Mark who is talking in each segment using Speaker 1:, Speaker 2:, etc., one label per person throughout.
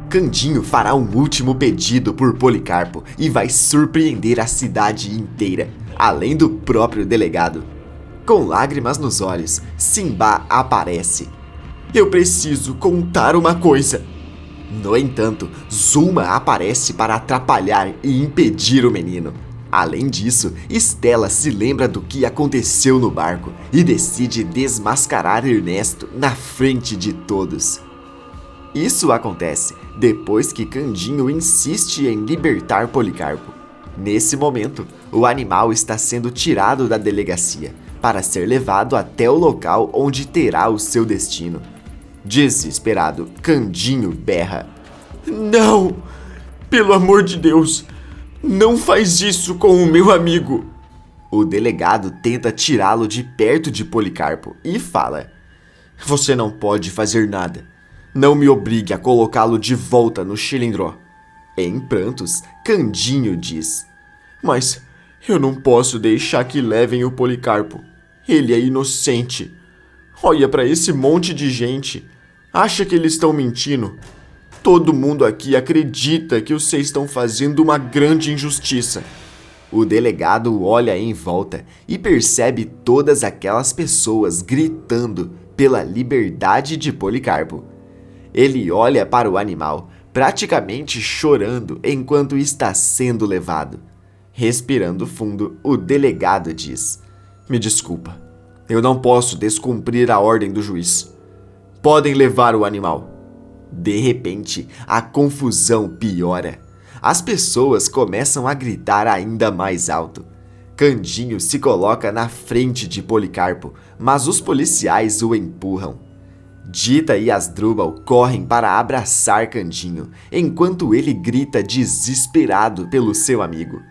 Speaker 1: Candinho fará um último pedido por Policarpo e vai surpreender a cidade inteira, além do próprio delegado. Com lágrimas nos olhos, Simba aparece. Eu preciso contar uma coisa. No entanto, Zuma aparece para atrapalhar e impedir o menino. Além disso, Stella se lembra do que aconteceu no barco e decide desmascarar Ernesto na frente de todos. Isso acontece depois que Candinho insiste em libertar Policarpo. Nesse momento, o animal está sendo tirado da delegacia para ser levado até o local onde terá o seu destino. Desesperado, Candinho berra: "Não! Pelo amor de Deus! Não faz isso com o meu amigo!" O delegado tenta tirá-lo de perto de Policarpo e fala: "Você não pode fazer nada. Não me obrigue a colocá-lo de volta no Chilindró." Em prantos, Candinho diz: "Mas eu não posso deixar que levem o Policarpo. Ele é inocente. Olha para esse monte de gente. Acha que eles estão mentindo? Todo mundo aqui acredita que vocês estão fazendo uma grande injustiça." O delegado olha em volta e percebe todas aquelas pessoas gritando pela liberdade de Policarpo. Ele olha para o animal, praticamente chorando enquanto está sendo levado. Respirando fundo, o delegado diz: "Me desculpa, eu não posso descumprir a ordem do juiz. Podem levar o animal." De repente, a confusão piora. As pessoas começam a gritar ainda mais alto. Candinho se coloca na frente de Policarpo, mas os policiais o empurram. Dita e Asdrubal correm para abraçar Candinho, enquanto ele grita desesperado pelo seu amigo.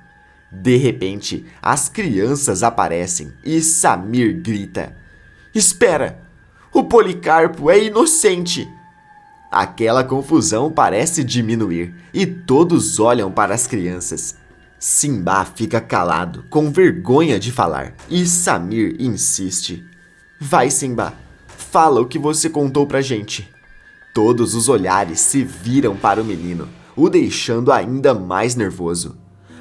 Speaker 1: De repente, as crianças aparecem e Samir grita: "Espera! O Policarpo é inocente!" Aquela confusão parece diminuir e todos olham para as crianças. Simba fica calado, com vergonha de falar, e Samir insiste: "Vai, Simba, fala o que você contou pra gente." Todos os olhares se viram para o menino, o deixando ainda mais nervoso.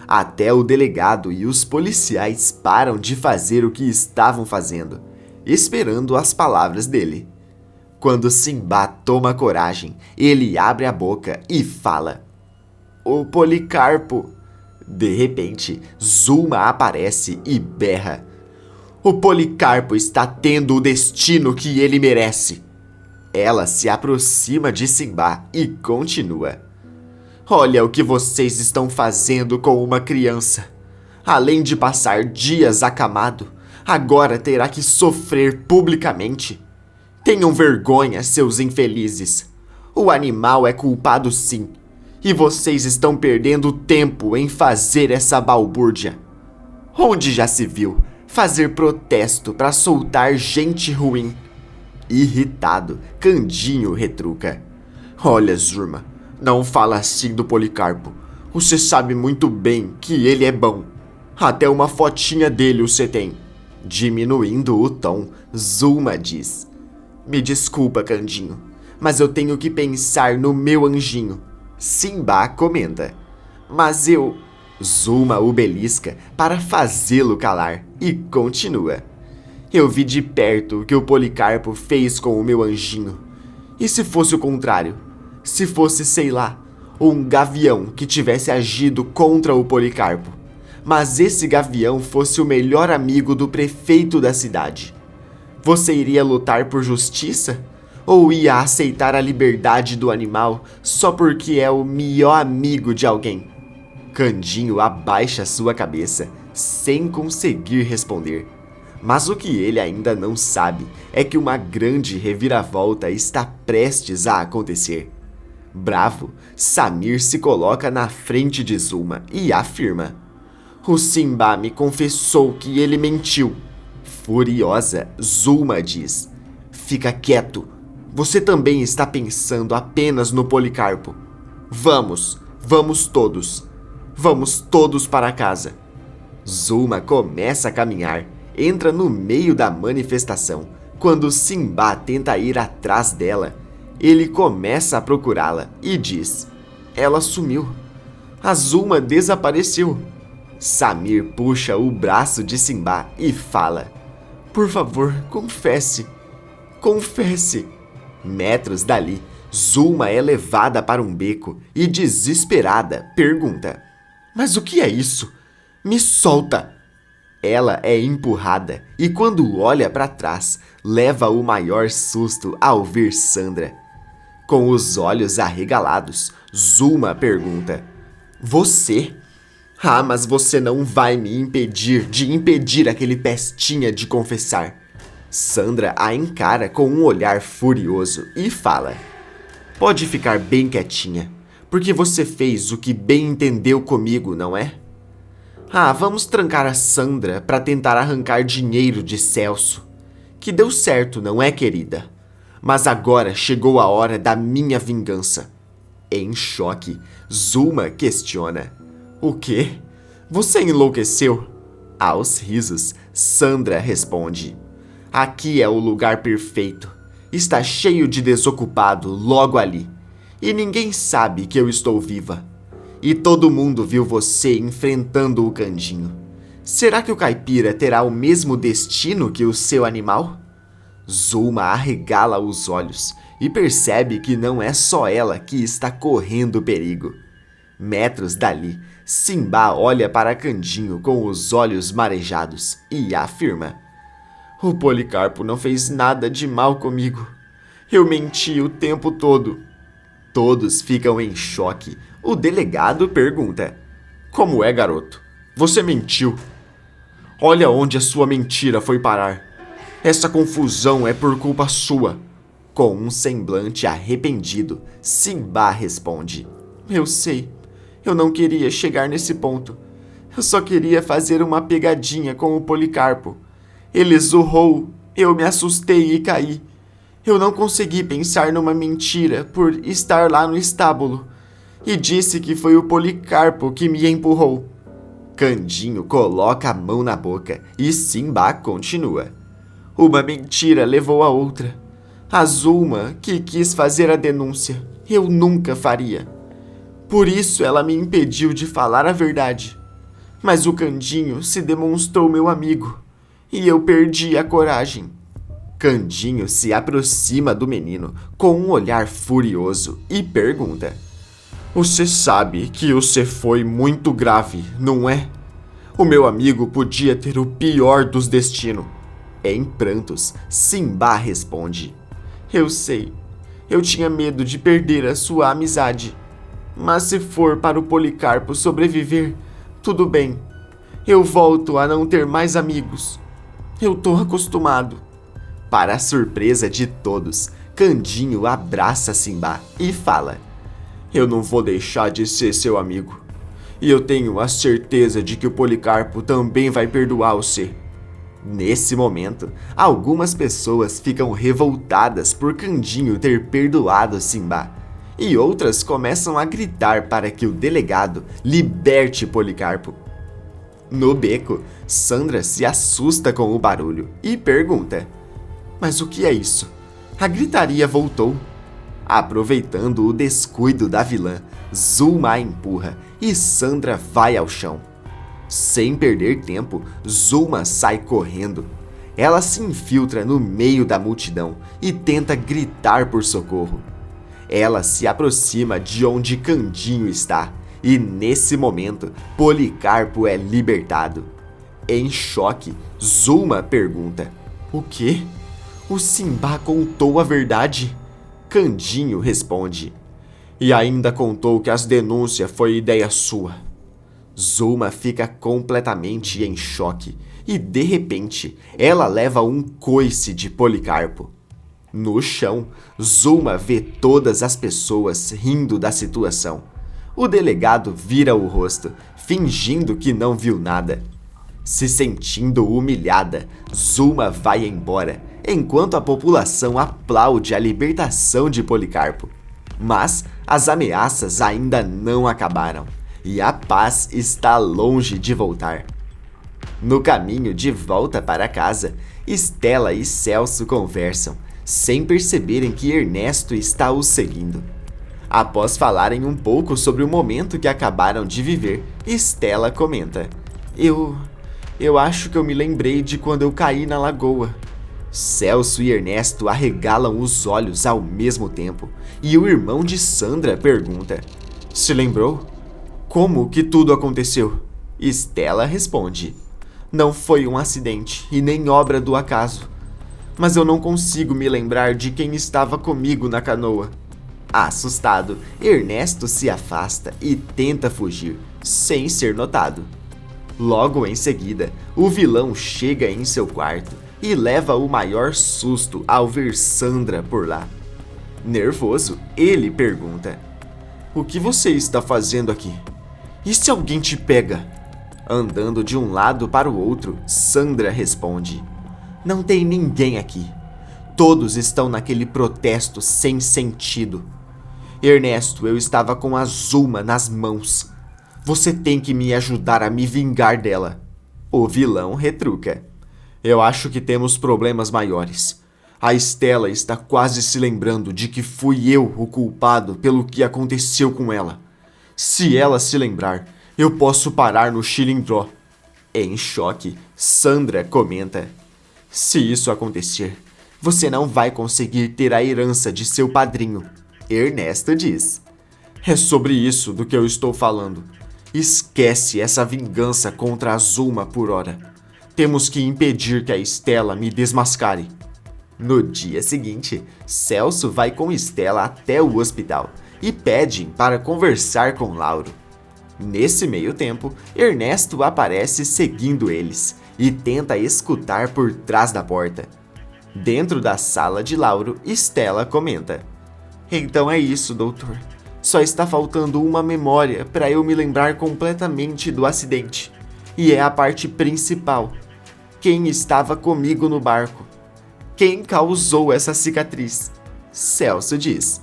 Speaker 1: Até o delegado e os policiais param de fazer o que estavam fazendo, esperando as palavras dele. Quando Simba toma coragem, ele abre a boca e fala: "O Policarpo." De repente, Zuma aparece e berra: "O Policarpo está tendo o destino que ele merece." Ela se aproxima de Simba e continua: "Olha o que vocês estão fazendo com uma criança. Além de passar dias acamado, agora terá que sofrer publicamente. Tenham vergonha, seus infelizes. O animal é culpado sim, e vocês estão perdendo tempo em fazer essa balbúrdia. Onde já se viu fazer protesto para soltar gente ruim?" Irritado, Candinho retruca: "Olha, Zurma, não fala assim do Policarpo. Você sabe muito bem que ele é bom. Até uma fotinha dele você tem." Diminuindo o tom, Zuma diz: "Me desculpa, Candinho, mas eu tenho que pensar no meu anjinho." Simba comenta: "Mas eu..." Zuma o belisca para fazê-lo calar e continua: "Eu vi de perto o que o Policarpo fez com o meu anjinho. E se fosse o contrário? Se fosse, sei lá, um gavião que tivesse agido contra o Policarpo, mas esse gavião fosse o melhor amigo do prefeito da cidade, você iria lutar por justiça? Ou ia aceitar a liberdade do animal só porque é o melhor amigo de alguém?" Candinho abaixa sua cabeça, sem conseguir responder. Mas o que ele ainda não sabe é que uma grande reviravolta está prestes a acontecer. Bravo, Samir se coloca na frente de Zuma e afirma: "O Simba me confessou que ele mentiu." Furiosa, Zuma diz: "Fica quieto. Você também está pensando apenas no Policarpo. Vamos todos. Vamos todos para casa." Zuma começa a caminhar, entra no meio da manifestação, quando Simba tenta ir atrás dela. Ele começa a procurá-la e diz: ela sumiu. A Zulma desapareceu. Samir puxa o braço de Simba e fala: por favor, confesse. Confesse. Metros dali, Zulma é levada para um beco e, desesperada, pergunta: mas o que é isso? Me solta! Ela é empurrada e, quando olha para trás, leva o maior susto ao ver Sandra. Com os olhos arregalados, Zulma pergunta: você? Ah, mas você não vai me impedir de impedir aquele pestinha de confessar. Sandra a encara com um olhar furioso e fala: pode ficar bem quietinha, porque você fez o que bem entendeu comigo, não é? Ah, vamos trancar a Sandra para tentar arrancar dinheiro de Celso. Que deu certo, não é, querida? Mas agora chegou a hora da minha vingança. Em choque, Zulma questiona: o quê? Você enlouqueceu? Aos risos, Sandra responde: aqui é o lugar perfeito. Está cheio de desocupado logo ali. E ninguém sabe que eu estou viva. E todo mundo viu você enfrentando o Candinho. Será que o caipira terá o mesmo destino que o seu animal? Zulma arregala os olhos e percebe que não é só ela que está correndo perigo. Metros dali, Simba olha para Candinho com os olhos marejados e afirma: o Policarpo não fez nada de mal comigo. Eu menti o tempo todo. Todos ficam em choque. O delegado pergunta: como é, garoto? Você mentiu. Olha onde a sua mentira foi parar. Essa confusão é por culpa sua. Com um semblante arrependido, Simba responde: eu sei. Eu não queria chegar nesse ponto. Eu só queria fazer uma pegadinha com o Policarpo. Ele zurrou, eu me assustei e caí. Eu não consegui pensar numa mentira por estar lá no estábulo. E disse que foi o Policarpo que me empurrou. Candinho coloca a mão na boca e Simba continua: uma mentira levou a outra. A Zulma que quis fazer a denúncia, eu nunca faria. Por isso ela me impediu de falar a verdade. Mas o Candinho se demonstrou meu amigo e eu perdi a coragem. Candinho se aproxima do menino com um olhar furioso e pergunta: você sabe que você foi muito grave, não é? O meu amigo podia ter o pior dos destinos. Em prantos, Simba responde: eu sei. Eu tinha medo de perder a sua amizade. Mas se for para o Policarpo sobreviver, tudo bem. Eu volto a não ter mais amigos. Eu tô acostumado. Para a surpresa de todos, Candinho abraça Simba e fala: eu não vou deixar de ser seu amigo. E eu tenho a certeza de que o Policarpo também vai perdoar você. Nesse momento, algumas pessoas ficam revoltadas por Candinho ter perdoado Simba, e outras começam a gritar para que o delegado liberte Policarpo. No beco, Sandra se assusta com o barulho e pergunta: mas o que é isso? A gritaria voltou. Aproveitando o descuido da vilã, Zulma a empurra e Sandra vai ao chão. Sem perder tempo, Zulma sai correndo. Ela se infiltra no meio da multidão e tenta gritar por socorro. Ela se aproxima de onde Candinho está e, nesse momento, Policarpo é libertado. Em choque, Zulma pergunta: o quê? O Simba contou a verdade? Candinho responde: e ainda contou que as denúncias foi ideia sua. Zulma fica completamente em choque e, de repente, ela leva um coice de Policarpo. No chão, Zulma vê todas as pessoas rindo da situação. O delegado vira o rosto, fingindo que não viu nada. Se sentindo humilhada, Zulma vai embora, enquanto a população aplaude a libertação de Policarpo. Mas as ameaças ainda não acabaram, e a paz está longe de voltar. No caminho de volta para casa, Estela e Celso conversam, sem perceberem que Ernesto está os seguindo. Após falarem um pouco sobre o momento que acabaram de viver, Stella comenta: Eu acho que eu me lembrei de quando eu caí na lagoa. Celso e Ernesto arregalam os olhos ao mesmo tempo, e o irmão de Sandra pergunta: Se lembrou? Como que tudo aconteceu? Stella responde: Não foi um acidente e nem obra do acaso. Mas eu não consigo me lembrar de quem estava comigo na canoa. Assustado, Ernesto se afasta e tenta fugir, sem ser notado. Logo em seguida, o vilão chega em seu quarto e leva o maior susto ao ver Sandra por lá. Nervoso, ele pergunta: O que você está fazendo aqui? E se alguém te pega? Andando de um lado para o outro, Sandra responde: Não tem ninguém aqui. Todos estão naquele protesto sem sentido. Ernesto, eu estava com a Zulma nas mãos. Você tem que me ajudar a me vingar dela. O vilão retruca: Eu acho que temos problemas maiores. A Stella está quase se lembrando de que fui eu o culpado pelo que aconteceu com ela. Se ela se lembrar, eu posso parar no Chilindró. Em choque, Sandra comenta: Se isso acontecer, você não vai conseguir ter a herança de seu padrinho. Ernesto diz: É sobre isso do que eu estou falando. Esquece essa vingança contra a Zulma por hora. Temos que impedir que a Stella me desmascare. No dia seguinte, Celso vai com Stella até o hospital e pedem para conversar com Lauro. Nesse meio tempo, Ernesto aparece seguindo eles e tenta escutar por trás da porta. Dentro da sala de Lauro, Stella comenta: Então é isso, doutor. Só está faltando uma memória para eu me lembrar completamente do acidente. E é a parte principal. Quem estava comigo no barco? Quem causou essa cicatriz? Celso diz: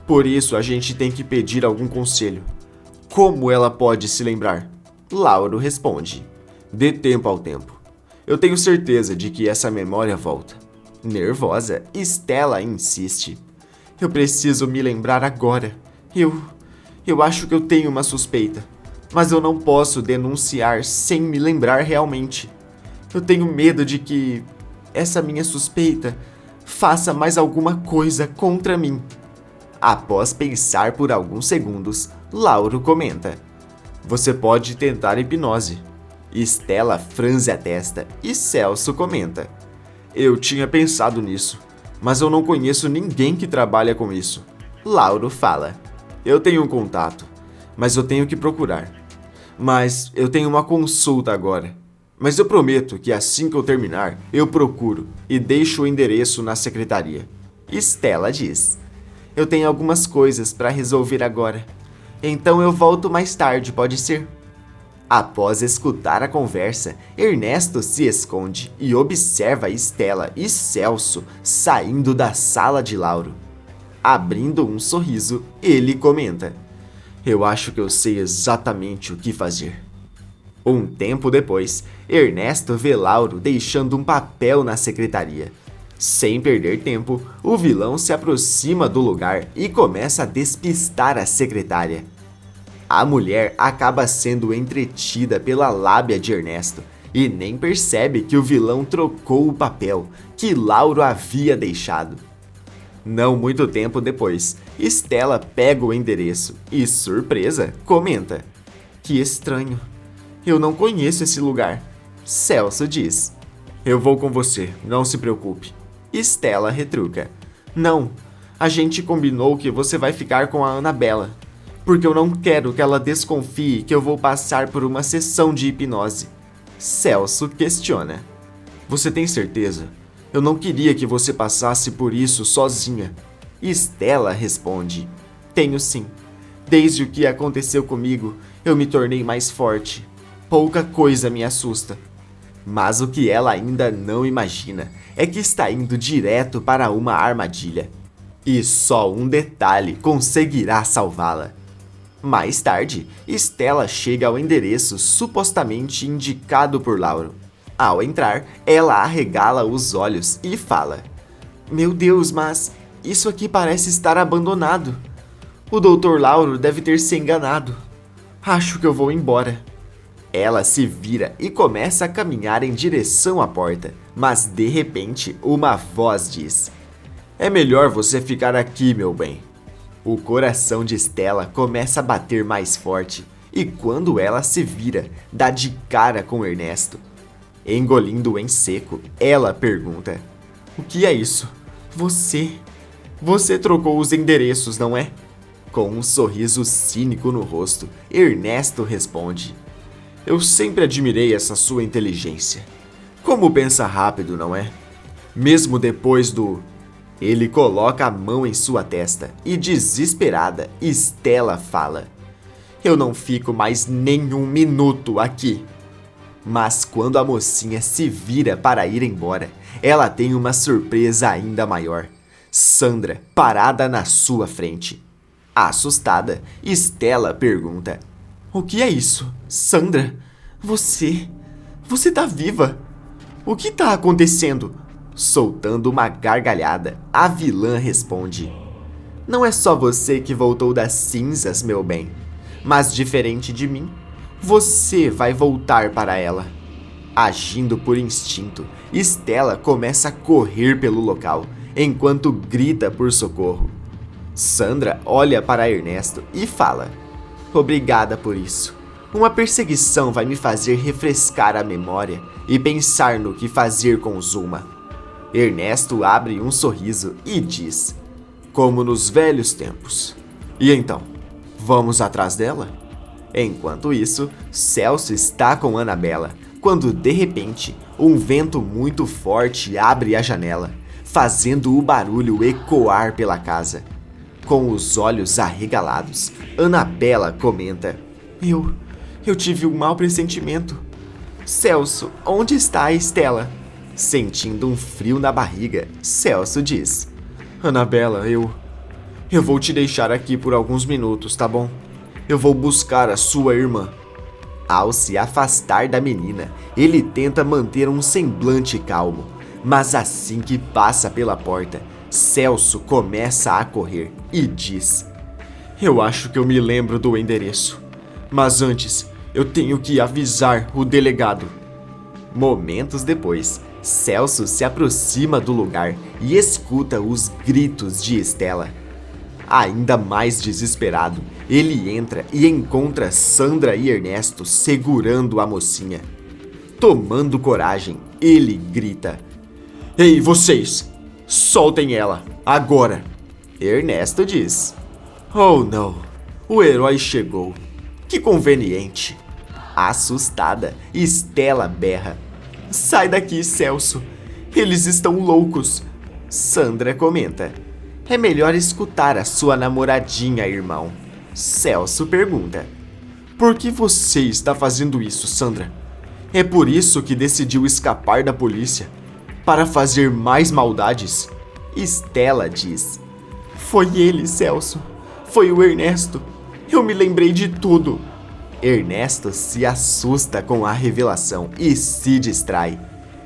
Speaker 1: Por isso a gente tem que pedir algum conselho. Como ela pode se lembrar? Lauro responde: Dê tempo ao tempo. Eu tenho certeza de que essa memória volta. Nervosa, Stella insiste: Eu preciso me lembrar agora. Eu acho que eu tenho uma suspeita, mas eu não posso denunciar sem me lembrar realmente. Eu tenho medo de que essa minha suspeita faça mais alguma coisa contra mim. Após pensar por alguns segundos, Lauro comenta: Você pode tentar hipnose. Stella franze a testa e Celso comenta: Eu tinha pensado nisso, mas eu não conheço ninguém que trabalha com isso. Lauro fala: Eu tenho um contato, mas eu tenho que procurar. Mas eu tenho uma consulta agora. Mas eu prometo que assim que eu terminar, eu procuro e deixo o endereço na secretaria. Stella diz: Eu tenho algumas coisas para resolver agora. Então eu volto mais tarde, pode ser? Após escutar a conversa, Ernesto se esconde e observa Stella e Celso saindo da sala de Lauro. Abrindo um sorriso, ele comenta: Eu acho que eu sei exatamente o que fazer. Um tempo depois, Ernesto vê Lauro deixando um papel na secretaria. Sem perder tempo, o vilão se aproxima do lugar e começa a despistar a secretária. A mulher acaba sendo entretida pela lábia de Ernesto e nem percebe que o vilão trocou o papel que Lauro havia deixado. Não muito tempo depois, Stella pega o endereço e, surpresa, comenta: Que estranho, eu não conheço esse lugar. Celso diz: Eu vou com você, não se preocupe. Stella retruca: Não, a gente combinou que você vai ficar com a Annabella, porque eu não quero que ela desconfie que eu vou passar por uma sessão de hipnose. Celso questiona: Você tem certeza? Eu não queria que você passasse por isso sozinha. Stella responde: Tenho sim. Desde o que aconteceu comigo, eu me tornei mais forte. Pouca coisa me assusta. Mas o que ela ainda não imagina é que está indo direto para uma armadilha. E só um detalhe conseguirá salvá-la. Mais tarde, Stella chega ao endereço supostamente indicado por Lauro. Ao entrar, ela arregala os olhos e fala: Meu Deus, mas isso aqui parece estar abandonado. O Dr. Lauro deve ter se enganado. Acho que eu vou embora. Ela se vira e começa a caminhar em direção à porta, mas de repente uma voz diz: é melhor você ficar aqui, meu bem. O coração de Stella começa a bater mais forte e quando ela se vira, dá de cara com Ernesto. Engolindo em seco, ela pergunta: o que é isso? Você trocou os endereços, não é? Com um sorriso cínico no rosto, Ernesto responde: eu sempre admirei essa sua inteligência. Como pensa rápido, não é? Mesmo depois do... Ele coloca a mão em sua testa e, desesperada, Stella fala: eu não fico mais nenhum minuto aqui. Mas quando a mocinha se vira para ir embora, ela tem uma surpresa ainda maior. Sandra parada na sua frente. Assustada, Stella pergunta: o que é isso? Sandra, você tá viva? O que tá acontecendo? Soltando uma gargalhada, a vilã responde: não é só você que voltou das cinzas, meu bem. Mas diferente de mim, você vai voltar para ela. Agindo por instinto, Stella começa a correr pelo local, enquanto grita por socorro. Sandra olha para Ernesto e fala: obrigada por isso. Uma perseguição vai me fazer refrescar a memória e pensar no que fazer com Zulma. Ernesto abre um sorriso e diz: como nos velhos tempos. E então, vamos atrás dela? Enquanto isso, Celso está com Annabella, quando de repente, um vento muito forte abre a janela, fazendo o barulho ecoar pela casa. Com os olhos arregalados, Annabella comenta: eu tive um mau pressentimento. Celso, onde está a Stella? Sentindo um frio na barriga, Celso diz: Annabella, eu vou te deixar aqui por alguns minutos, tá bom? Eu vou buscar a sua irmã. Ao se afastar da menina, ele tenta manter um semblante calmo, mas assim que passa pela porta, Celso começa a correr e diz: eu acho que eu me lembro do endereço, mas antes eu tenho que avisar o delegado. Momentos depois, Celso se aproxima do lugar e escuta os gritos de Stella. Ainda mais desesperado, ele entra e encontra Sandra e Ernesto segurando a mocinha. Tomando coragem, ele grita: ei, vocês! Soltem ela, agora! Ernesto diz: oh não, o herói chegou. Que conveniente. Assustada, Stella berra: sai daqui, Celso. Eles estão loucos. Sandra comenta: é melhor escutar a sua namoradinha, irmão. Celso pergunta: por que você está fazendo isso, Sandra? É por isso que decidiu escapar da polícia? Para fazer mais maldades? Stella diz: foi ele, Celso. Foi o Ernesto. Eu me lembrei de tudo. Ernesto se assusta com a revelação e se distrai.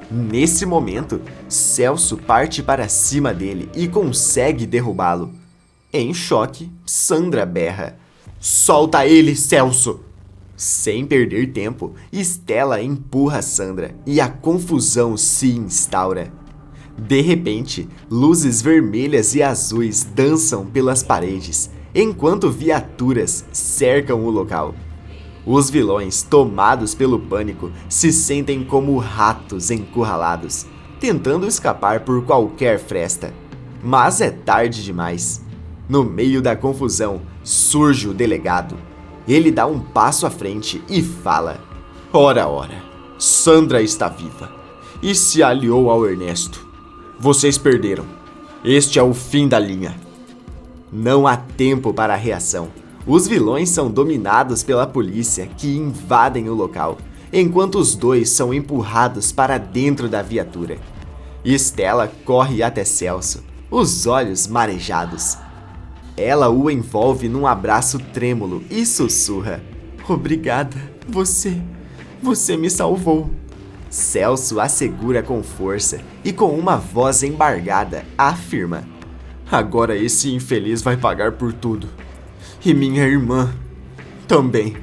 Speaker 1: Nesse momento, Celso parte para cima dele e consegue derrubá-lo. Em choque, Sandra berra: solta ele, Celso! Sem perder tempo, Stella empurra Sandra e a confusão se instaura. De repente, luzes vermelhas e azuis dançam pelas paredes, enquanto viaturas cercam o local. Os vilões, tomados pelo pânico, se sentem como ratos encurralados, tentando escapar por qualquer fresta. Mas é tarde demais. No meio da confusão, surge o delegado. Ele dá um passo à frente e fala: ora, Sandra está viva e se aliou ao Ernesto. Vocês perderam. Este é o fim da linha. Não há tempo para a reação. Os vilões são dominados pela polícia, que invadem o local, enquanto os dois são empurrados para dentro da viatura. Stella corre até Celso, os olhos marejados. Ela o envolve num abraço trêmulo e sussurra: obrigada, você me salvou. Celso assegura com força e com uma voz embargada afirma: agora esse infeliz vai pagar por tudo. E minha irmã também.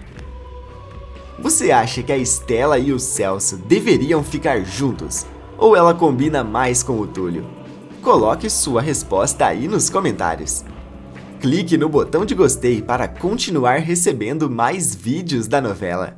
Speaker 1: Você acha que a Estela e o Celso deveriam ficar juntos? Ou ela combina mais com o Túlio? Coloque sua resposta aí nos comentários. Clique no botão de gostei para continuar recebendo mais vídeos da novela.